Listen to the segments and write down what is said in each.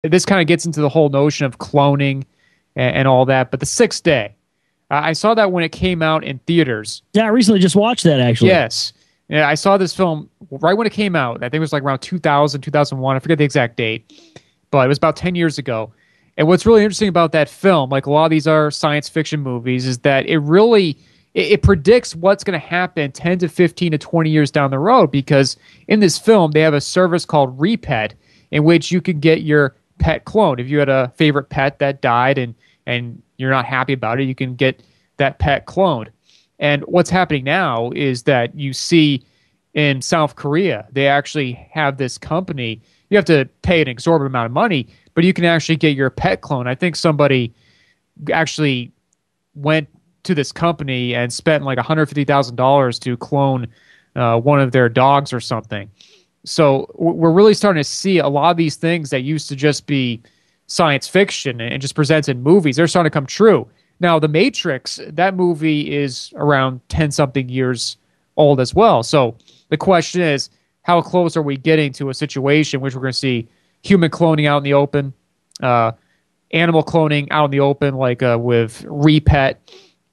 this kind of gets into the whole notion of cloning and all that. But The Sixth Day, I saw that when it came out in theaters. Yeah, I recently just watched that, actually. Yes. Yeah, I saw this film right when it came out. I think it was like around 2000, 2001. I forget the exact date, but it was about 10 years ago. And what's really interesting about that film, like a lot of these are science fiction movies, is that it predicts what's going to happen 10 to 15 to 20 years down the road, because in this film, they have a service called Repet in which you can get your pet cloned. If you had a favorite pet that died and you're not happy about it, you can get that pet cloned. And what's happening now is that you see in South Korea, they actually have this company. You have to pay an exorbitant amount of money, but you can actually get your pet clone. I think somebody actually went to this company and spent like $150,000 to clone one of their dogs or something. So we're really starting to see a lot of these things that used to just be science fiction and just presented in movies. They're starting to come true. Now, The Matrix, that movie is around 10-something years old as well. So the question is, how close are we getting to a situation which we're going to see human cloning out in the open, animal cloning out in the open, like with Repet,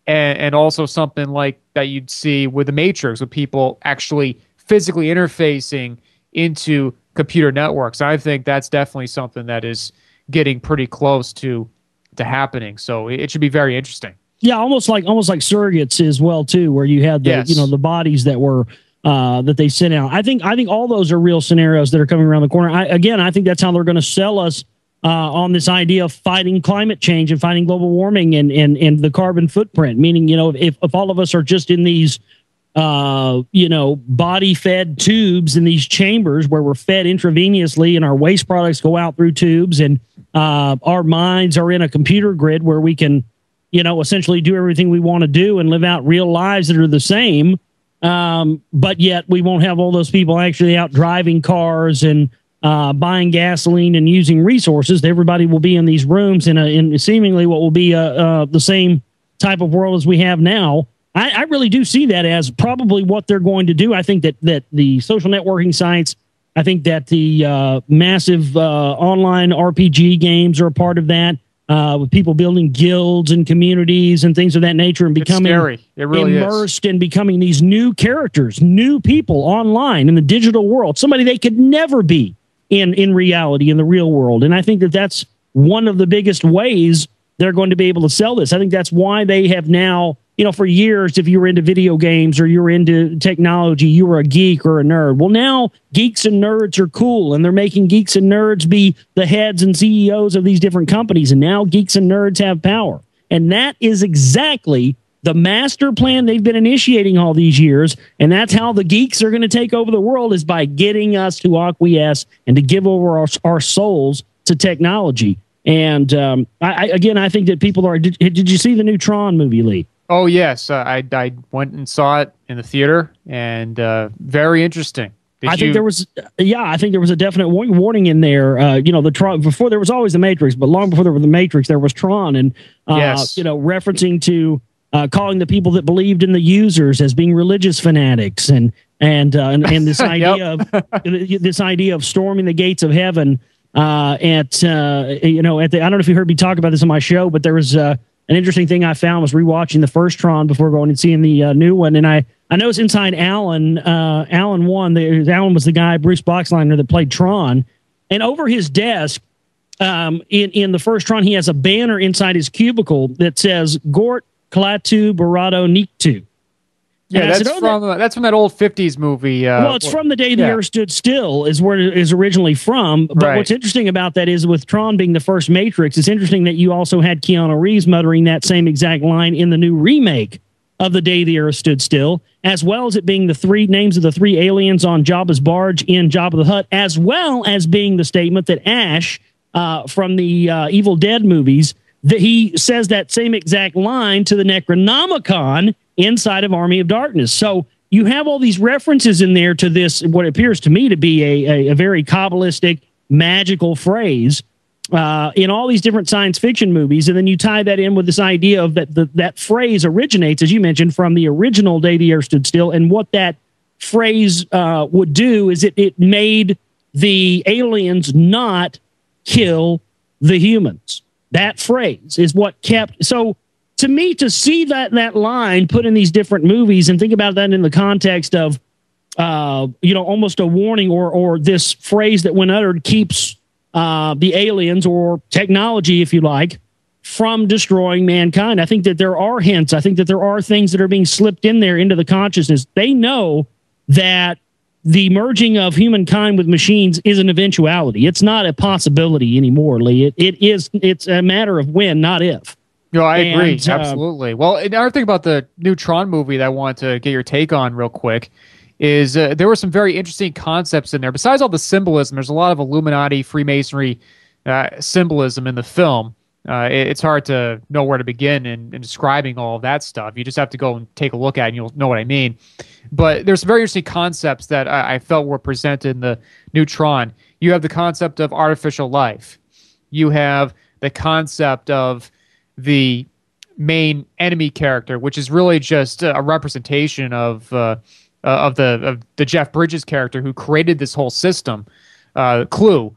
and also something like that you'd see with The Matrix, with people actually physically interfacing into computer networks. I think that's definitely something that is getting pretty close to happening. So it should be very interesting. Yeah, almost like surrogates as well too, where you had the the bodies that were that they sent out. I think all those are real scenarios that are coming around the corner. I think that's how they're going to sell us on this idea of fighting climate change and fighting global warming and the carbon footprint. Meaning, if all of us are just in these body fed tubes in these chambers where we're fed intravenously and our waste products go out through tubes, and our minds are in a computer grid where we can, essentially do everything we want to do and live out real lives that are the same. But yet we won't have all those people actually out driving cars and buying gasoline and using resources. Everybody will be in these rooms in seemingly what will be the same type of world as we have now. I really do see that as probably what they're going to do. I think that the social networking sites, I think that the massive online RPG games are a part of that, with people building guilds and communities and things of that nature and becoming immersed and becoming these new characters, new people online in the digital world, somebody they could never be in reality, in the real world. And I think that that's one of the biggest ways they're going to be able to sell this. I think that's why they have now, for years, if you were into video games or you were into technology, you were a geek or a nerd. Well, now geeks and nerds are cool, and they're making geeks and nerds be the heads and CEOs of these different companies. And now geeks and nerds have power. And that is exactly the master plan they've been initiating all these years. And that's how the geeks are going to take over the world, is by getting us to acquiesce and to give over our souls to technology. And I think that people are. Did you see the new Tron movie, Lee? Oh, yes. I went and saw it in the theater, and very interesting. I think there was a definite warning in there. The Tron, before there was always the Matrix, but long before there was the Matrix, there was Tron, and referencing to calling the people that believed in the users as being religious fanatics, and this idea of storming the gates of heaven. I don't know if you heard me talk about this on my show, but there was an interesting thing I found was rewatching the first Tron before going and seeing the new one. And I noticed inside Alan 1, Alan was the guy, Bruce Boxleitner, that played Tron. And over his desk, in the first Tron, he has a banner inside his cubicle that says, Gort Klaatu Barado Niktu. Yeah, that's from that old 50s movie. Well, it's from The Day the Earth Stood Still is where it is originally from. But what's interesting about that is, with Tron being the first Matrix, it's interesting that you also had Keanu Reeves muttering that same exact line in the new remake of The Day the Earth Stood Still, as well as it being the three names of the three aliens on Jabba's barge in Jabba the Hutt, as well as being the statement that Ash from the Evil Dead movies, that he says that same exact line to the Necronomicon inside of Army of Darkness. So you have all these references in there to this, what appears to me to be a very Kabbalistic, magical phrase in all these different science fiction movies. And then you tie that in with this idea of that phrase originates, as you mentioned, from the original Day the Earth Stood Still. And what that phrase would do is it made the aliens not kill the humans. That phrase is what kept. So to me, to see that line put in these different movies and think about that in the context of, almost a warning or this phrase that when uttered keeps the aliens or technology, if you like, from destroying mankind. I think that there are hints. I think that there are things that are being slipped in there into the consciousness. They know that the merging of humankind with machines is an eventuality. It's not a possibility anymore, Lee. It's a matter of when, not if. No, I agree. Absolutely. Well, another thing about the new Tron movie that I want to get your take on real quick is there were some very interesting concepts in there. Besides all the symbolism, there's a lot of Illuminati, Freemasonry symbolism in the film. It's hard to know where to begin in describing all of that stuff. You just have to go and take a look at it and you'll know what I mean. But there's some very interesting concepts that I felt were presented in the new Tron. You have the concept of artificial life. You have the concept of the main enemy character, which is really just a representation of the Jeff Bridges character who created this whole system, Clue.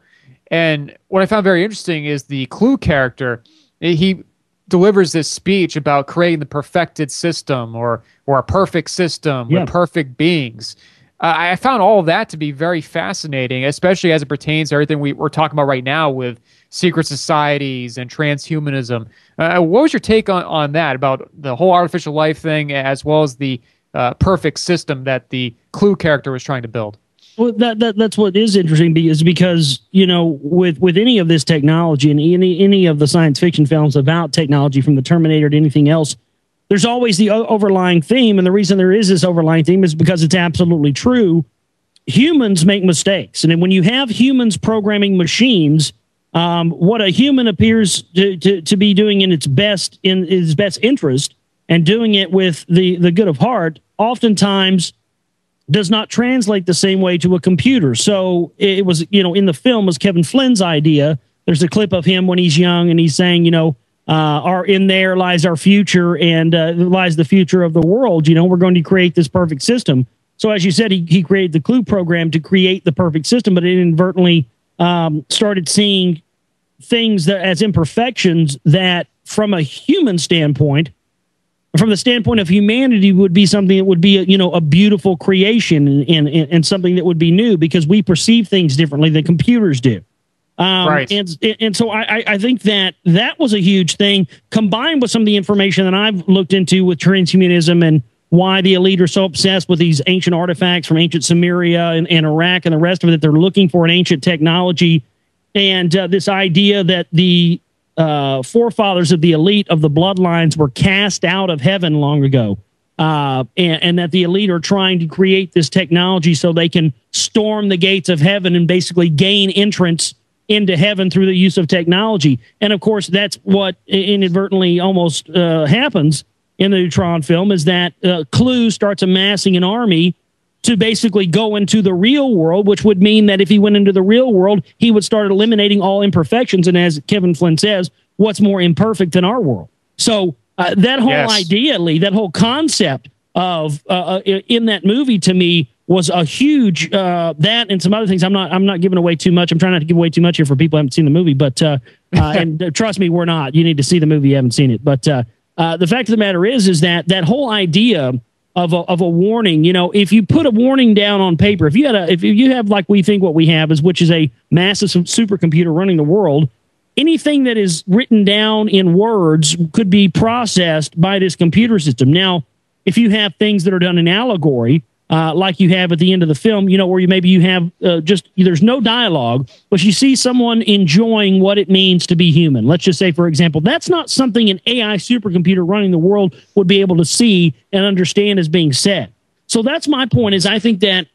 And what I found very interesting is the Clue character. He delivers this speech about creating the perfected system or a perfect system with perfect beings. I found all of that to be very fascinating, especially as it pertains to everything we're talking about right now with secret societies and transhumanism. What was your take on that, about the whole artificial life thing, as well as the perfect system that the Clue character was trying to build? Well, that's what is interesting, is because, with any of this technology and any of the science fiction films about technology, from the Terminator to anything else, there's always the overlying theme. And the reason there is this overlying theme is because it's absolutely true. Humans make mistakes. And when you have humans programming machines, what a human appears to be doing in its best interest and doing it with the good of heart, oftentimes does not translate the same way to a computer. So it was, in the film was Kevin Flynn's idea. There's a clip of him when he's young and he's saying, in there lies our future and lies the future of the world. We're going to create this perfect system. So as you said, he created the Clue program to create the perfect system, but it inadvertently started seeing things that as imperfections that from a human standpoint, from the standpoint of humanity, would be something that would be a beautiful creation and something that would be new, because we perceive things differently than computers do. Right. And so I think that was a huge thing, combined with some of the information that I've looked into with transhumanism and why the elite are so obsessed with these ancient artifacts from ancient Sumeria and Iraq and the rest of it, that they're looking for an ancient technology. And this idea that the forefathers of the elite of the bloodlines were cast out of heaven long ago, and that the elite are trying to create this technology so they can storm the gates of heaven and basically gain entrance into heaven through the use of technology. And of course, that's what inadvertently almost happens in the Tron film, is that Clue starts amassing an army to basically go into the real world, which would mean that if he went into the real world, he would start eliminating all imperfections. And as Kevin Flynn says, what's more imperfect than our world? So that whole idea, Lee, that whole concept of in that movie, to me, was a huge that and some other things. I'm not giving away too much. I'm trying not to give away too much here for people who haven't seen the movie, but and trust me, we're not. You need to see the movie. You haven't seen it, but the fact of the matter is that whole idea of a warning, if you put a warning down on paper, if you have like we think what we have is, which is a massive supercomputer running the world, anything that is written down in words could be processed by this computer system. Now, if you have things that are done in allegory, like you have at the end of the film, where you have there's no dialogue, but you see someone enjoying what it means to be human. Let's just say, for example, that's not something an AI supercomputer running the world would be able to see and understand as being said. So that's my point, is I think that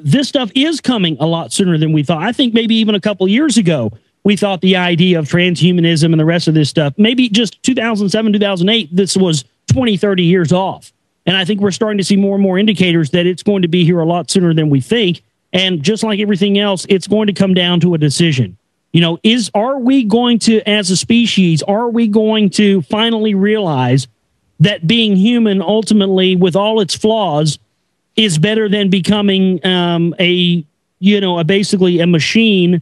this stuff is coming a lot sooner than we thought. I think maybe even a couple years ago, we thought the idea of transhumanism and the rest of this stuff, maybe just 2007, 2008, this was 20, 30 years off. And I think we're starting to see more and more indicators that it's going to be here a lot sooner than we think. And just like everything else, it's going to come down to a decision. Are we going to, as a species, are we going to finally realize that being human, ultimately, with all its flaws, is better than becoming basically a machine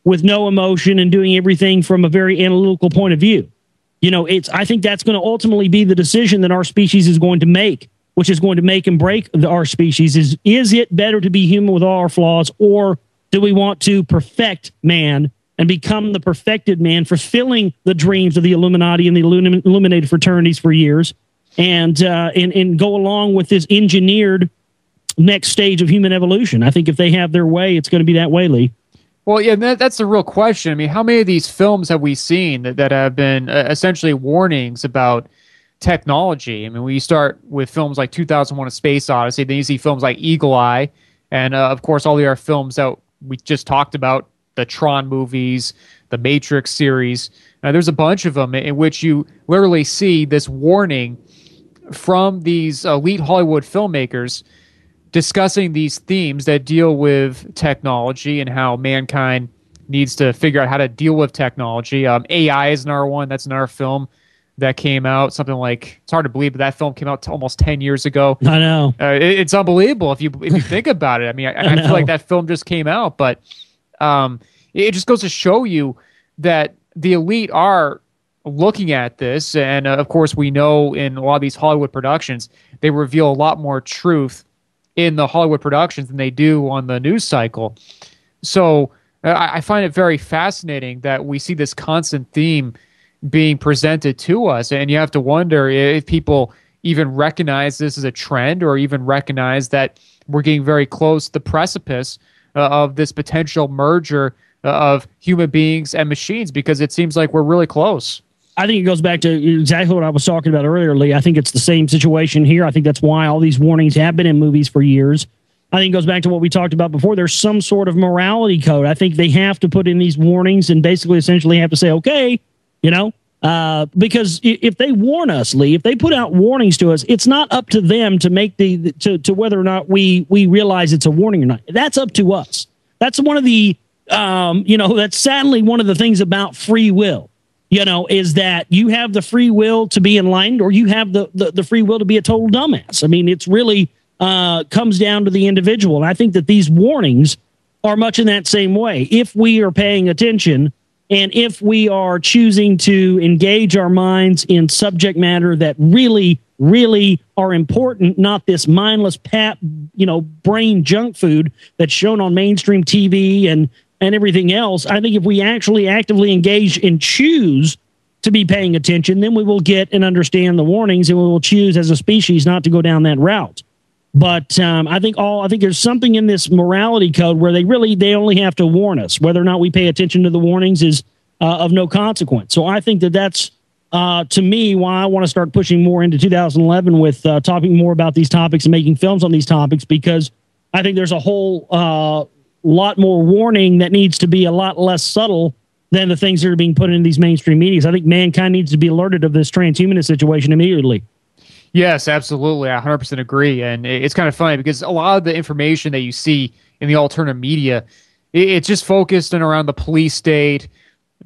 with no emotion and doing everything from a very analytical point of view. I think that's going to ultimately be the decision that our species is going to make, which is going to make and break our species. Is it better to be human with all our flaws, or do we want to perfect man and become the perfected man, fulfilling the dreams of the Illuminati and the illuminated fraternities for years, and go along with this engineered next stage of human evolution? I think if they have their way, it's going to be that way, Lee. Well, yeah, that's the real question. I mean, how many of these films have we seen that have been essentially warnings about technology? I mean, we start with films like 2001: A Space Odyssey, then you see films like Eagle Eye, and of course, all the other films that we just talked about, the Tron movies, the Matrix series. There's a bunch of them in which you literally see this warning from these elite Hollywood filmmakers discussing these themes that deal with technology and how mankind needs to figure out how to deal with technology. AI is another one. That's another film that came out. Something like, it's hard to believe, but that film came out almost 10 years ago. I know. It's unbelievable if you think about it. I mean, I feel like that film just came out, but it just goes to show you that the elite are looking at this. And of course, we know in a lot of these Hollywood productions, they reveal a lot more truth in the Hollywood productions than they do on the news cycle. So I find it very fascinating that we see this constant theme being presented to us. And you have to wonder if people even recognize this as a trend, or even recognize that we're getting very close to the precipice of this potential merger of human beings and machines, because it seems like we're really close. I think it goes back to exactly what I was talking about earlier, Lee. I think it's the same situation here. I think that's why all these warnings have been in movies for years. I think it goes back to what we talked about before. There's some sort of morality code. I think they have to put in these warnings and basically essentially have to say, okay, because if they warn us, Lee, if they put out warnings to us, it's not up to them to make to whether or not we realize it's a warning or not. That's up to us. That's one of the, that's sadly one of the things about free will. Is that you have the free will to be enlightened, or you have the free will to be a total dumbass. I mean, it's really comes down to the individual. And I think that these warnings are much in that same way. If we are paying attention, and if we are choosing to engage our minds in subject matter that really, really are important, not this mindless brain junk food that's shown on mainstream TV and everything else. I think if we actually actively engage and choose to be paying attention, then we will get and understand the warnings, and we will choose as a species not to go down that route. But I think there's something in this morality code where they only have to warn us. Whether or not we pay attention to the warnings is of no consequence. So I think that's to me why I want to start pushing more into 2011 with talking more about these topics and making films on these topics, because I think there's a whole lot more warning that needs to be a lot less subtle than the things that are being put in these mainstream media. I think mankind needs to be alerted of this transhumanist situation immediately. Yes, absolutely. I 100% agree. And it's kind of funny because a lot of the information that you see in the alternative media, it's just focused in around the police state,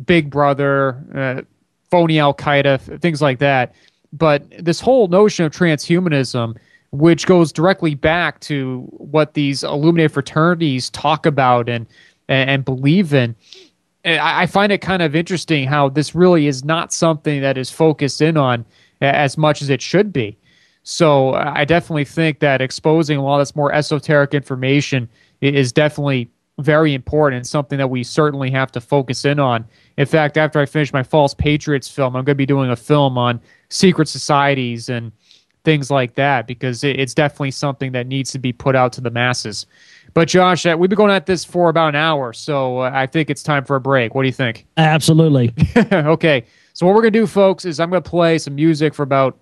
Big Brother, phony Al-Qaeda, things like that. But this whole notion of transhumanism, which goes directly back to what these illuminated fraternities talk about and believe in. I find it kind of interesting how this really is not something that is focused in on as much as it should be. So I definitely think that exposing a lot of this more esoteric information is definitely very important, and something that we certainly have to focus in on. In fact, after I finish my False Patriots film, I'm going to be doing a film on secret societies and things like that, because it's definitely something that needs to be put out to the masses. But Josh, we've been going at this for about an hour, so I think it's time for a break. What do you think? Absolutely. Okay, so what we're going to do, folks, is I'm going to play some music for about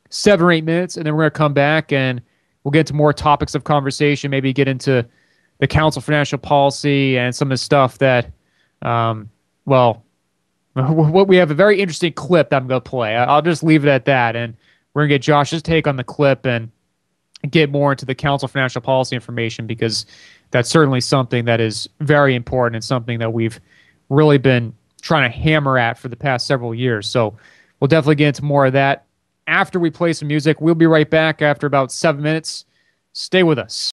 7 or 8 minutes, and then we're going to come back and we'll get into more topics of conversation, maybe get into the Council for National Policy and some of the stuff that, we have a very interesting clip that I'm going to play. I'll just leave it at that, and we're going to get Josh's take on the clip and get more into the Council for National Policy information, because that's certainly something that is very important and something that we've really been trying to hammer at for the past several years. So we'll definitely get into more of that after we play some music. We'll be right back after about 7 minutes. Stay with us.